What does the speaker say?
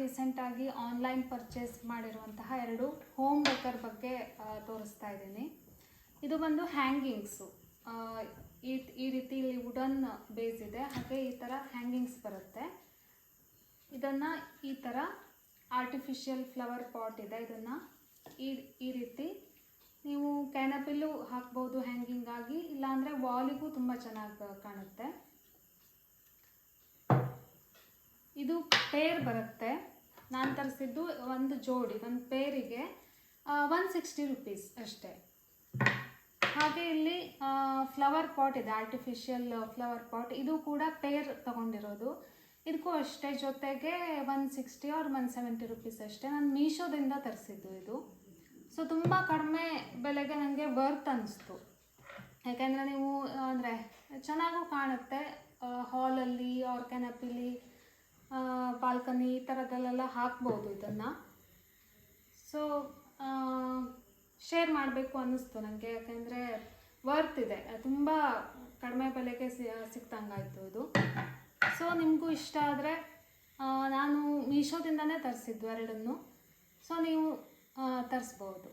ರೀಸೆಂಟಾಗಿ online purchase ಮಾಡಿರುವಂತಹ 2 home decker ಬಗ್ಗೆ ತೋರಿಸ್ತಾ ಇದ್ದೀನಿ. ಇದು ಬಂದು ಹ್ಯಾಂಗಿಂಗ್ಸು. ಈ ರೀತಿ ಇಲ್ಲಿ ವುಡನ್ ಬೇಸ್ ಇದೆ, ಹಾಗೆ ಈ ಥರ ಹ್ಯಾಂಗಿಂಗ್ಸ್ ಬರುತ್ತೆ. ಇದನ್ನು ಈ ಥರ ಆರ್ಟಿಫಿಷಿಯಲ್ ಫ್ಲವರ್ ಪಾಟ್ ಇದೆ, ಇದನ್ನು ಈ ರೀತಿ ನೀವು ಕ್ಯಾನಪಿಲ್ಲೂ ಹಾಕ್ಬೋದು ಹ್ಯಾಂಗಿಂಗ್ ಆಗಿ, ಇಲ್ಲಾಂದರೆ ವಾಲಿಗೂ ತುಂಬ ಚೆನ್ನಾಗಿ ಕಾಣುತ್ತೆ. ಇದು ಪೇರ್ ಬರುತ್ತೆ. ನಾನು ತರಿಸಿದ್ದು ಒಂದು ಜೋಡಿ, ಒಂದು ಪೇರಿಗೆ 160 ರೂಪೀಸ್ ಅಷ್ಟೇ. ಹಾಗೆ ಇಲ್ಲಿ ಫ್ಲವರ್ ಪಾಟ್ ಇದೆ, ಆರ್ಟಿಫಿಷಿಯಲ್ ಫ್ಲವರ್ ಪಾಟ್. ಇದು ಕೂಡ ಪೇರ್ ತಗೊಂಡಿರೋದು. ಇದಕ್ಕೂ ಅಷ್ಟೇ, ಜೊತೆಗೆ 160 ಆರ್ 170 ರೂಪೀಸ್ ಅಷ್ಟೇ. ನಾನು ಮೀಶೋದಿಂದ ತರಿಸಿದ್ದು ಇದು. ಸೊ ತುಂಬ ಕಡಿಮೆ ಬೆಲೆಗೆ ನನಗೆ ವರ್ತ್ ಅನ್ನಿಸ್ತು. ಯಾಕೆಂದರೆ ನೀವು ಅಂದರೆ ಚೆನ್ನಾಗೂ ಕಾಣುತ್ತೆ, ಹಾಲಲ್ಲಿ ಆರ್ ಕ್ಯಾನಪಿಲಿ, ಬಾಲ್ಕನಿ ಈ ಥರದಲ್ಲೆಲ್ಲ ಹಾಕ್ಬೋದು ಇದನ್ನು. ಸೊ ಶೇರ್ ಮಾಡಬೇಕು ಅನ್ನಿಸ್ತು ನನಗೆ, ಯಾಕೆಂದರೆ ವರ್ತ್ ಇದೆ, ತುಂಬ ಕಡಿಮೆ ಬೆಲೆಗೆ ಸಿಕ್ತಂಗಾಯಿತು ಇದು. ಸೊ ನಿಮಗೂ ಇಷ್ಟ ಆದರೆ, ನಾನು ಮೀಶೋದಿಂದನೇ ತರಿಸಿದ್ದು ಎರಡನ್ನೂ. ಸೊ ನೀವು ತರಿಸ್ಬೋದು.